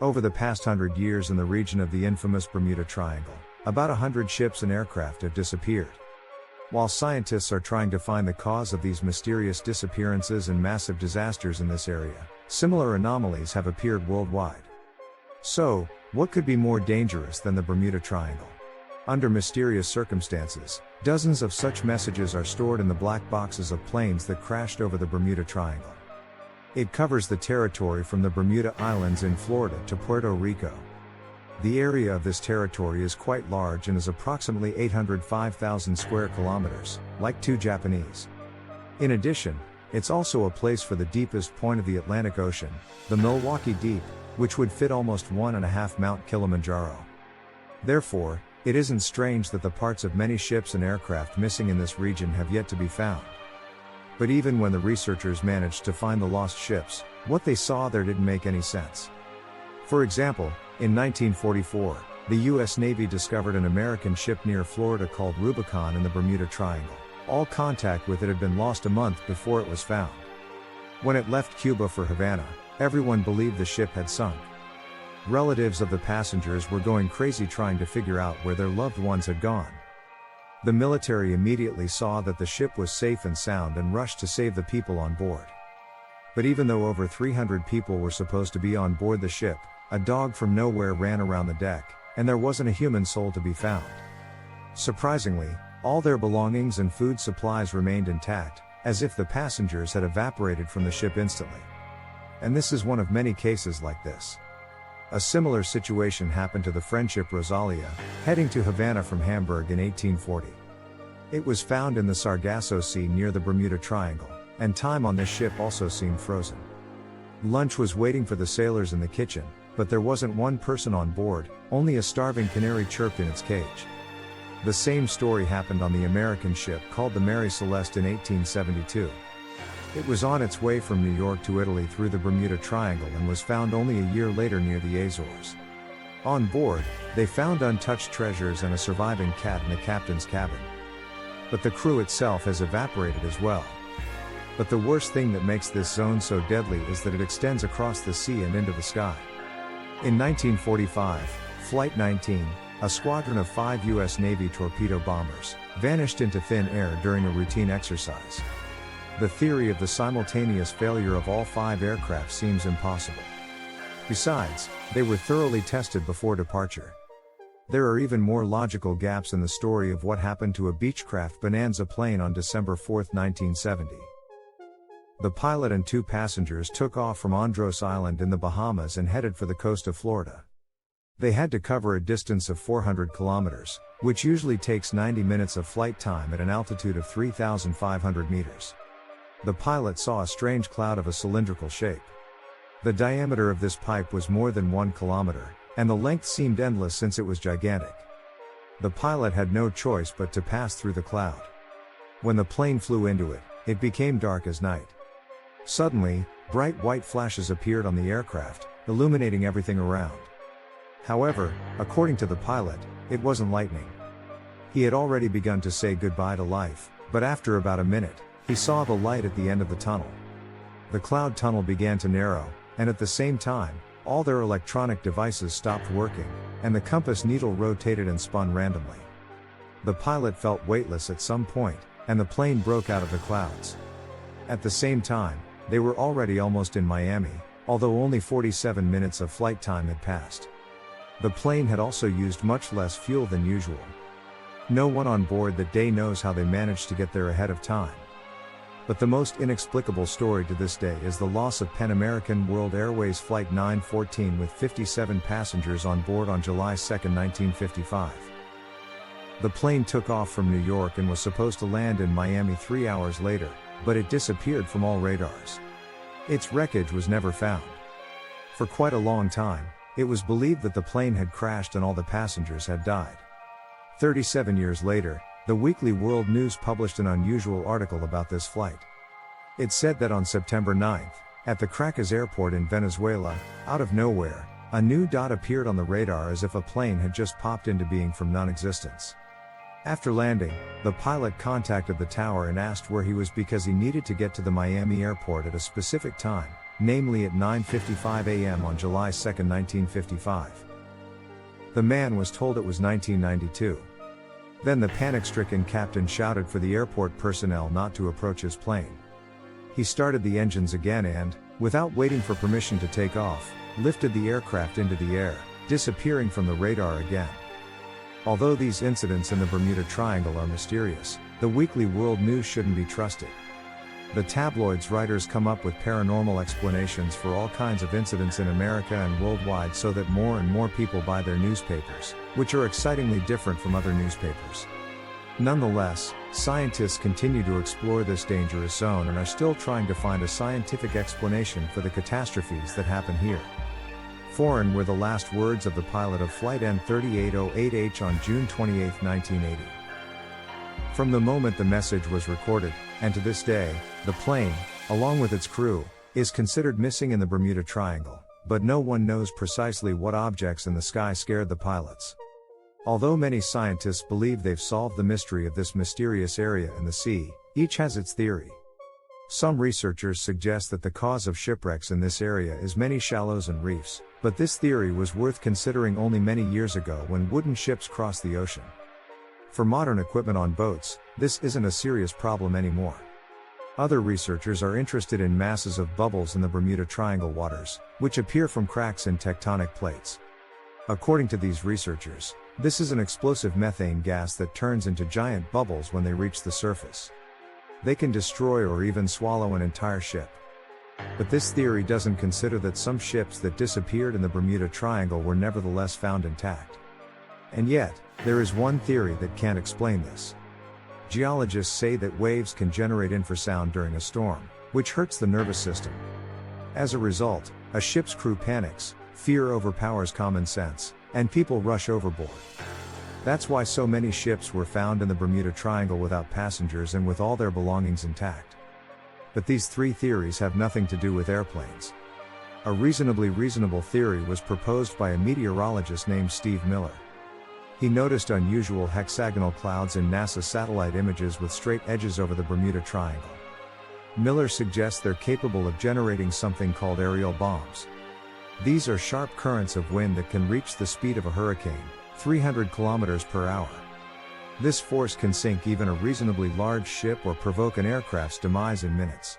Over the past 100 years in the region of the infamous Bermuda Triangle, about 100 ships and aircraft have disappeared. While scientists are trying to find the cause of these mysterious disappearances and massive disasters in this area, similar anomalies have appeared worldwide. So, what could be more dangerous than the Bermuda Triangle? Under mysterious circumstances, dozens of such messages are stored in the black boxes of planes that crashed over the Bermuda Triangle. It covers the territory from the Bermuda Islands in Florida to Puerto Rico. The area of this territory is quite large and is approximately 805,000 square kilometers, like 2 Japanese. In addition, it's also a place for the deepest point of the Atlantic Ocean, the Milwaukee Deep, which would fit almost 1.5 Mount Kilimanjaro. Therefore, it isn't strange that the parts of many ships and aircraft missing in this region have yet to be found. But even when the researchers managed to find the lost ships, what they saw there didn't make any sense. For example, in 1944, the US Navy discovered an American ship near Florida called Rubicon in the Bermuda Triangle. All contact with it had been lost a month before it was found. When it left Cuba for Havana, everyone believed the ship had sunk. Relatives of the passengers were going crazy trying to figure out where their loved ones had gone. The military immediately saw that the ship was safe and sound and rushed to save the people on board. But even though over 300 people were supposed to be on board the ship, a dog from nowhere ran around the deck, and there wasn't a human soul to be found. Surprisingly, all their belongings and food supplies remained intact, as if the passengers had evaporated from the ship instantly. And this is one of many cases like this. A similar situation happened to the Friendship Rosalia, heading to Havana from Hamburg in 1840. It was found in the Sargasso Sea near the Bermuda Triangle, and time on this ship also seemed frozen. Lunch was waiting for the sailors in the kitchen, but there wasn't one person on board, only a starving canary chirped in its cage. The same story happened on the American ship called the Mary Celeste in 1872. It was on its way from New York to Italy through the Bermuda Triangle and was found only a year later near the Azores. On board, they found untouched treasures and a surviving cat in the captain's cabin. But the crew itself has evaporated as well. But the worst thing that makes this zone so deadly is that it extends across the sea and into the sky. In 1945, Flight 19, a squadron of 5 US Navy torpedo bombers, vanished into thin air during a routine exercise. The theory of the simultaneous failure of all 5 aircraft seems impossible. Besides, they were thoroughly tested before departure. There are even more logical gaps in the story of what happened to a Beechcraft Bonanza plane on December 4, 1970. The pilot and 2 passengers took off from Andros Island in the Bahamas and headed for the coast of Florida. They had to cover a distance of 400 kilometers, which usually takes 90 minutes of flight time at an altitude of 3,500 meters. The pilot saw a strange cloud of a cylindrical shape. The diameter of this pipe was more than 1 kilometer, and the length seemed endless since it was gigantic. The pilot had no choice but to pass through the cloud. When the plane flew into it, it became dark as night. Suddenly, bright white flashes appeared on the aircraft, illuminating everything around. However, according to the pilot, it wasn't lightning. He had already begun to say goodbye to life, but after about a minute, he saw the light at the end of the tunnel. The cloud tunnel began to narrow, and at the same time, all their electronic devices stopped working, and the compass needle rotated and spun randomly. The pilot felt weightless at some point, and the plane broke out of the clouds. At the same time, they were already almost in Miami, although only 47 minutes of flight time had passed. The plane had also used much less fuel than usual. No one on board that day knows how they managed to get there ahead of time. But the most inexplicable story to this day is the loss of Pan American World Airways Flight 914 with 57 passengers on board on July 2, 1955. The plane took off from New York and was supposed to land in Miami 3 hours later, but it disappeared from all radars. Its wreckage was never found. For quite a long time, it was believed that the plane had crashed and all the passengers had died. 37 years later, the Weekly World News published an unusual article about this flight. It said that on September 9, at the Caracas airport in Venezuela, out of nowhere, a new dot appeared on the radar as if a plane had just popped into being from non-existence. After landing, the pilot contacted the tower and asked where he was because he needed to get to the Miami airport at a specific time, namely at 9:55 a.m. on July 2, 1955. The man was told it was 1992. Then the panic-stricken captain shouted for the airport personnel not to approach his plane. He started the engines again and, without waiting for permission to take off, lifted the aircraft into the air, disappearing from the radar again. Although these incidents in the Bermuda Triangle are mysterious, the weekly world news shouldn't be trusted. The tabloids' writers come up with paranormal explanations for all kinds of incidents in America and worldwide so that more and more people buy their newspapers, which are excitingly different from other newspapers. Nonetheless, scientists continue to explore this dangerous zone and are still trying to find a scientific explanation for the catastrophes that happen here. Foreign were the last words of the pilot of Flight N3808H on June 28, 1980. From the moment the message was recorded, and to this day, the plane, along with its crew, is considered missing in the Bermuda Triangle, but no one knows precisely what objects in the sky scared the pilots. Although many scientists believe they've solved the mystery of this mysterious area in the sea, each has its theory. Some researchers suggest that the cause of shipwrecks in this area is many shallows and reefs, but this theory was worth considering only many years ago when wooden ships crossed the ocean. For modern equipment on boats, this isn't a serious problem anymore. Other researchers are interested in masses of bubbles in the Bermuda Triangle waters, which appear from cracks in tectonic plates. According to these researchers, this is an explosive methane gas that turns into giant bubbles when they reach the surface. They can destroy or even swallow an entire ship. But this theory doesn't consider that some ships that disappeared in the Bermuda Triangle were nevertheless found intact. And yet, there is one theory that can't explain this. Geologists say that waves can generate infrasound during a storm, which hurts the nervous system. As a result, a ship's crew panics, fear overpowers common sense, and people rush overboard. That's why so many ships were found in the Bermuda Triangle without passengers and with all their belongings intact. But these three theories have nothing to do with airplanes. A reasonably reasonable theory was proposed by a meteorologist named Steve Miller. He noticed unusual hexagonal clouds in NASA satellite images with straight edges over the Bermuda Triangle. Miller suggests they're capable of generating something called aerial bombs. These are sharp currents of wind that can reach the speed of a hurricane, 300 kilometers per hour. This force can sink even a reasonably large ship or provoke an aircraft's demise in minutes.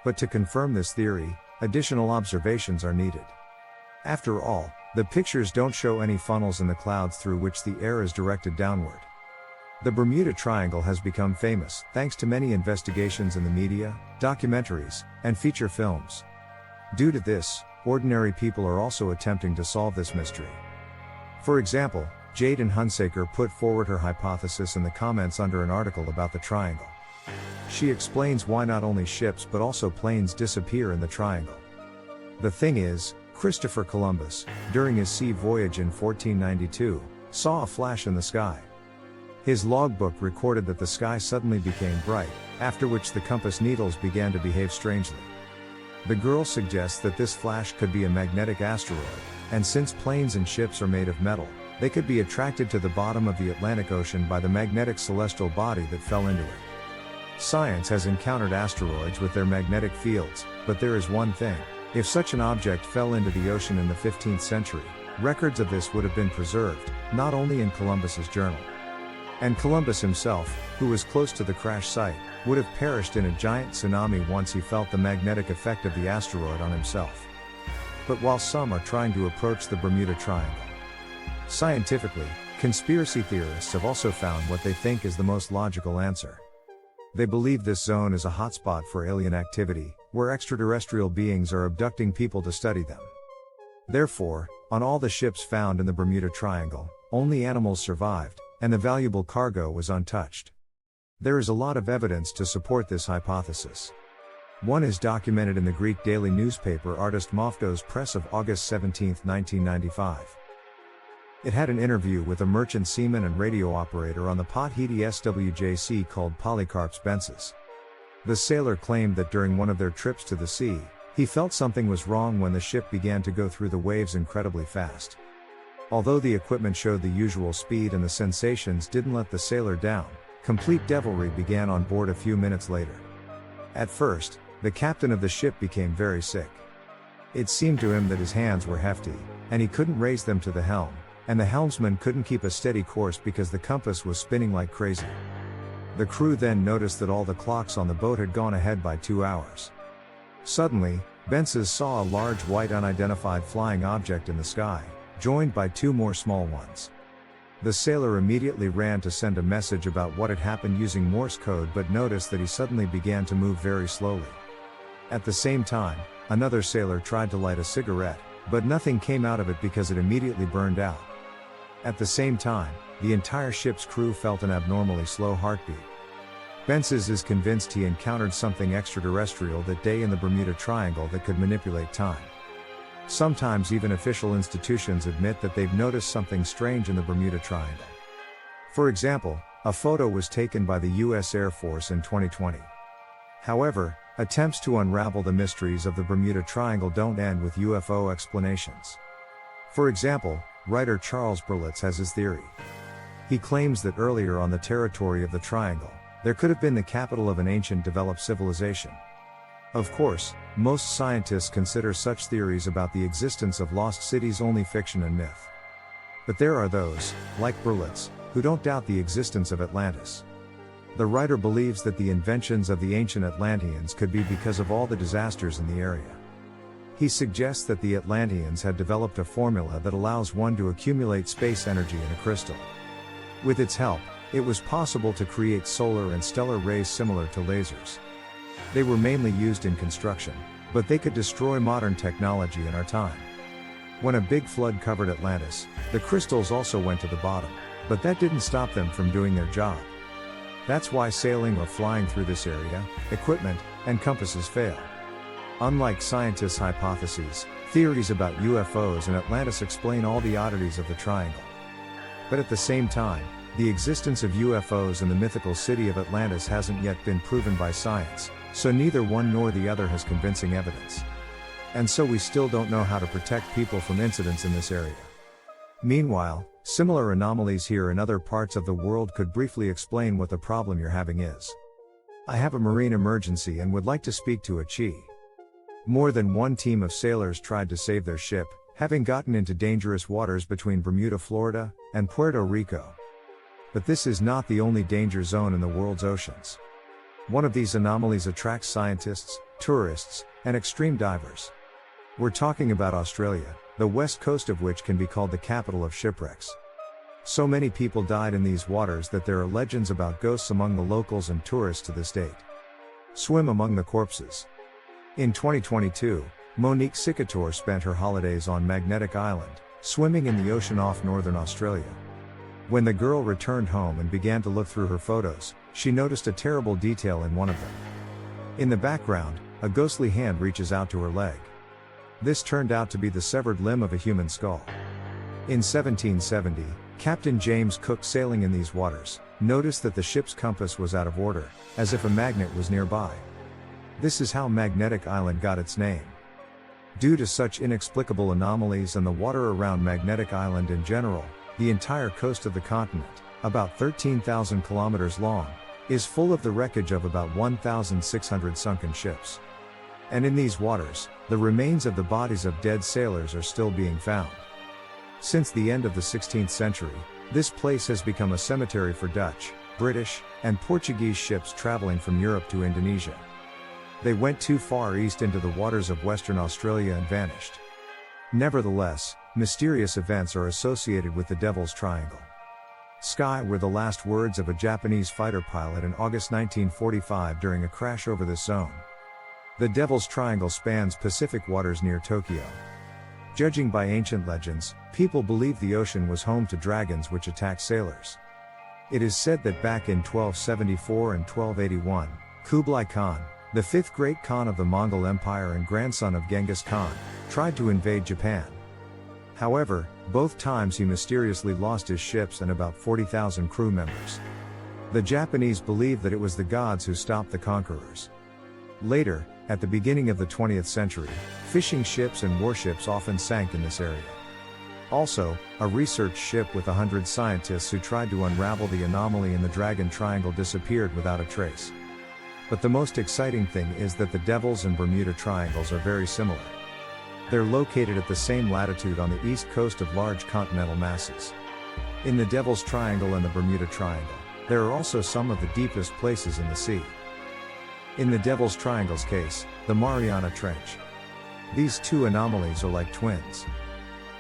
But to confirm this theory, additional observations are needed. After all, the pictures don't show any funnels in the clouds through which the air is directed downward. The Bermuda Triangle has become famous thanks to many investigations in the media, documentaries, and feature films. Due to this, ordinary people are also attempting to solve this mystery. For example, Jaden Hunsaker put forward her hypothesis in the comments under an article about the triangle. She explains why not only ships but also planes disappear in the triangle. The thing is, Christopher Columbus, during his sea voyage in 1492, saw a flash in the sky. His logbook recorded that the sky suddenly became bright, after which the compass needles began to behave strangely. The girl suggests that this flash could be a magnetic asteroid, and since planes and ships are made of metal, they could be attracted to the bottom of the Atlantic Ocean by the magnetic celestial body that fell into it. Science has encountered asteroids with their magnetic fields, but there is one thing: if such an object fell into the ocean in the 15th century, records of this would have been preserved, not only in Columbus's journal. And Columbus himself, who was close to the crash site, would have perished in a giant tsunami once he felt the magnetic effect of the asteroid on himself. But while some are trying to approach the Bermuda Triangle, scientifically, conspiracy theorists have also found what they think is the most logical answer. They believe this zone is a hotspot for alien activity, where extraterrestrial beings are abducting people to study them. Therefore, on all the ships found in the Bermuda Triangle, only animals survived, and the valuable cargo was untouched. There is a lot of evidence to support this hypothesis. One is documented in the Greek daily newspaper Artist Moftos Press of August 17, 1995. It had an interview with a merchant seaman and radio operator on the Pot-Heaty SWJC called Polycarp's Bensis. The sailor claimed that during one of their trips to the sea, he felt something was wrong when the ship began to go through the waves incredibly fast. Although the equipment showed the usual speed and the sensations didn't let the sailor down, complete devilry began on board a few minutes later. At first, the captain of the ship became very sick. It seemed to him that his hands were hefty, and he couldn't raise them to the helm, and the helmsman couldn't keep a steady course because the compass was spinning like crazy. The crew then noticed that all the clocks on the boat had gone ahead by 2 hours. Suddenly, Bences saw a large white unidentified flying object in the sky, joined by 2 more small ones. The sailor immediately ran to send a message about what had happened using Morse code, but noticed that he suddenly began to move very slowly. At the same time, another sailor tried to light a cigarette, but nothing came out of it because it immediately burned out. At the same time, the entire ship's crew felt an abnormally slow heartbeat. Bences is convinced he encountered something extraterrestrial that day in the Bermuda Triangle that could manipulate time. Sometimes even official institutions admit that they've noticed something strange in the Bermuda Triangle. For example, a photo was taken by the US Air Force in 2020. However, attempts to unravel the mysteries of the Bermuda Triangle don't end with UFO explanations. For example, writer Charles Berlitz has his theory. He claims that earlier on the territory of the Triangle, there could have been the capital of an ancient developed civilization. Of course, most scientists consider such theories about the existence of lost cities only fiction and myth. But there are those, like Berlitz, who don't doubt the existence of Atlantis. The writer believes that the inventions of the ancient Atlanteans could be because of all the disasters in the area. He suggests that the Atlanteans had developed a formula that allows one to accumulate space energy in a crystal. With its help, it was possible to create solar and stellar rays similar to lasers. They were mainly used in construction, but they could destroy modern technology in our time. When a big flood covered Atlantis, the crystals also went to the bottom, but that didn't stop them from doing their job. That's why sailing or flying through this area, equipment, and compasses fail. Unlike scientists' hypotheses, theories about UFOs and Atlantis explain all the oddities of the triangle. But at the same time, the existence of UFOs in the mythical city of Atlantis hasn't yet been proven by science, so neither one nor the other has convincing evidence. And so we still don't know how to protect people from incidents in this area. Meanwhile, similar anomalies here in other parts of the world could briefly explain what the problem you're having is. I have a marine emergency and would like to speak to a Chi. More than one team of sailors tried to save their ship, having gotten into dangerous waters between Bermuda, Florida, and Puerto Rico. But this is not the only danger zone in the world's oceans. One of these anomalies attracts scientists, tourists, and extreme divers. We're talking about Australia, the west coast of which can be called the capital of shipwrecks. So many people died in these waters that there are legends about ghosts among the locals and tourists to this date. Swim among the corpses. In 2022, Monique Sicator spent her holidays on Magnetic Island, swimming in the ocean off northern Australia. When the girl returned home and began to look through her photos, she noticed a terrible detail in one of them. In the background, a ghostly hand reaches out to her leg. This turned out to be the severed limb of a human skull. In 1770, Captain James Cook, sailing in these waters, noticed that the ship's compass was out of order, as if a magnet was nearby. This is how Magnetic Island got its name. Due to such inexplicable anomalies and the water around Magnetic Island in general, the entire coast of the continent, about 13,000 kilometers long, is full of the wreckage of about 1,600 sunken ships. And in these waters, the remains of the bodies of dead sailors are still being found. Since the end of the 16th century, this place has become a cemetery for Dutch, British, and Portuguese ships traveling from Europe to Indonesia. They went too far east into the waters of Western Australia and vanished. Nevertheless, mysterious events are associated with the Devil's Triangle. Sky were the last words of a Japanese fighter pilot in August 1945 during a crash over this zone. The Devil's Triangle spans Pacific waters near Tokyo. Judging by ancient legends, people believe the ocean was home to dragons which attacked sailors. It is said that back in 1274 and 1281, Kublai Khan, the fifth great Khan of the Mongol Empire and grandson of Genghis Khan, tried to invade Japan. However, both times he mysteriously lost his ships and about 40,000 crew members. The Japanese believed that it was the gods who stopped the conquerors. Later, at the beginning of the 20th century, fishing ships and warships often sank in this area. Also, a research ship with 100 scientists who tried to unravel the anomaly in the Dragon Triangle disappeared without a trace. But the most exciting thing is that the Devils and Bermuda Triangles are very similar. They're located at the same latitude on the east coast of large continental masses. In the Devil's Triangle and the Bermuda Triangle, there are also some of the deepest places in the sea. In the Devil's Triangle's case, the Mariana Trench. These two anomalies are like twins.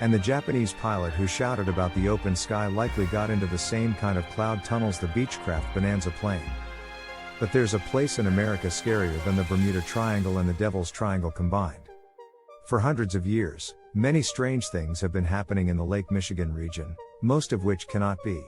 And the Japanese pilot who shouted about the open sky likely got into the same kind of cloud tunnels the Beechcraft Bonanza plane. But there's a place in America scarier than the Bermuda Triangle and the Devil's Triangle combined. For hundreds of years, many strange things have been happening in the Lake Michigan region, most of which cannot be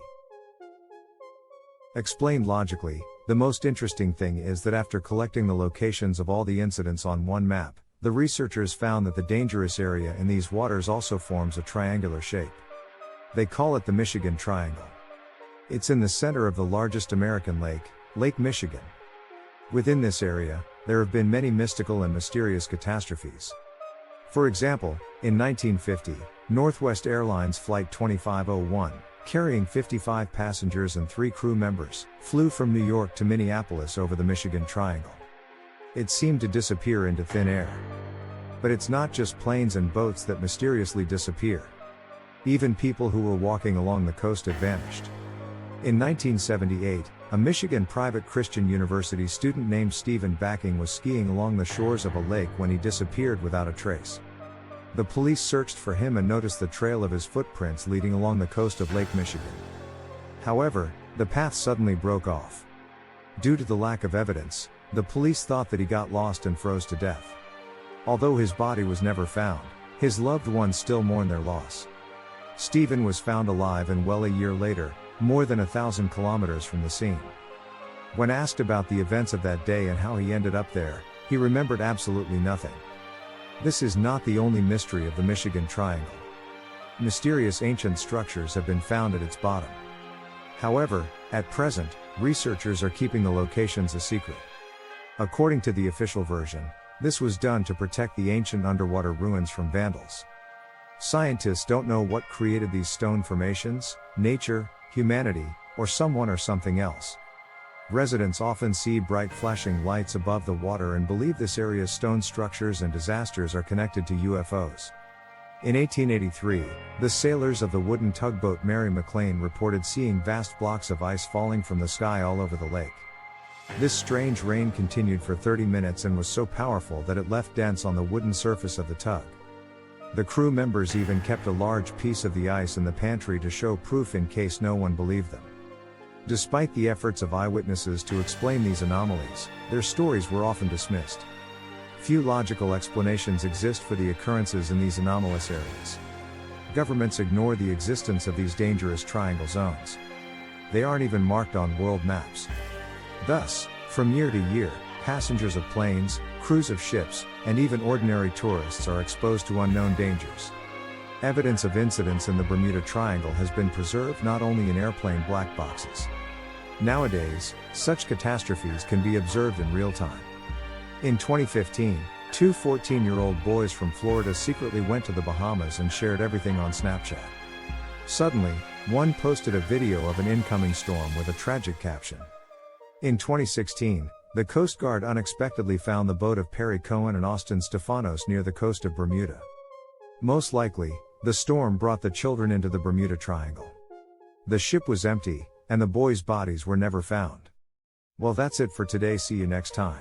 explained logically. The most interesting thing is that after collecting the locations of all the incidents on one map, the researchers found that the dangerous area in these waters also forms a triangular shape. They call it the Michigan Triangle. It's in the center of the largest American lake, Lake Michigan. Within this area, there have been many mystical and mysterious catastrophes. For example, in 1950, Northwest Airlines Flight 2501, carrying 55 passengers and 3 crew members, flew from New York to Minneapolis over the Michigan Triangle. It seemed to disappear into thin air. But it's not just planes and boats that mysteriously disappear. Even people who were walking along the coast have vanished. In 1978, a Michigan private Christian university student named Stephen Backing was skiing along the shores of a lake when he disappeared without a trace. The police searched for him and noticed the trail of his footprints leading along the coast of Lake Michigan. However, the path suddenly broke off. Due to the lack of evidence, the police thought that he got lost and froze to death. Although his body was never found, his loved ones still mourn their loss. Stephen was found alive and well a year later, more than 1,000 kilometers from the scene. When asked about the events of that day and how he ended up there, he remembered absolutely nothing. This is not the only mystery of the Michigan Triangle. Mysterious ancient structures have been found at its bottom. However, at present, researchers are keeping the locations a secret. According to the official version, this was done to protect the ancient underwater ruins from vandals. Scientists don't know what created these stone formations: nature, humanity, or someone or something else. Residents often see bright flashing lights above the water and believe this area's stone structures and disasters are connected to UFOs. In 1883, the sailors of the wooden tugboat Mary McLean reported seeing vast blocks of ice falling from the sky all over the lake. This strange rain continued for 30 minutes and was so powerful that it left dents on the wooden surface of the tug. The crew members even kept a large piece of the ice in the pantry to show proof in case no one believed them. Despite the efforts of eyewitnesses to explain these anomalies, their stories were often dismissed. Few logical explanations exist for the occurrences in these anomalous areas. Governments ignore the existence of these dangerous triangle zones. They aren't even marked on world maps. Thus, from year to year, passengers of planes, crews of ships, and even ordinary tourists are exposed to unknown dangers. Evidence of incidents in the Bermuda Triangle has been preserved not only in airplane black boxes. Nowadays, such catastrophes can be observed in real time. In 2015, 2 14-year-old boys from Florida secretly went to the Bahamas and shared everything on Snapchat. Suddenly, one posted a video of an incoming storm with a tragic caption. In 2016, the Coast Guard unexpectedly found the boat of Perry Cohen and Austin Stefanos near the coast of Bermuda. Most likely, the storm brought the children into the Bermuda Triangle. The ship was empty, and the boys' bodies were never found. Well, that's it for today. See you next time.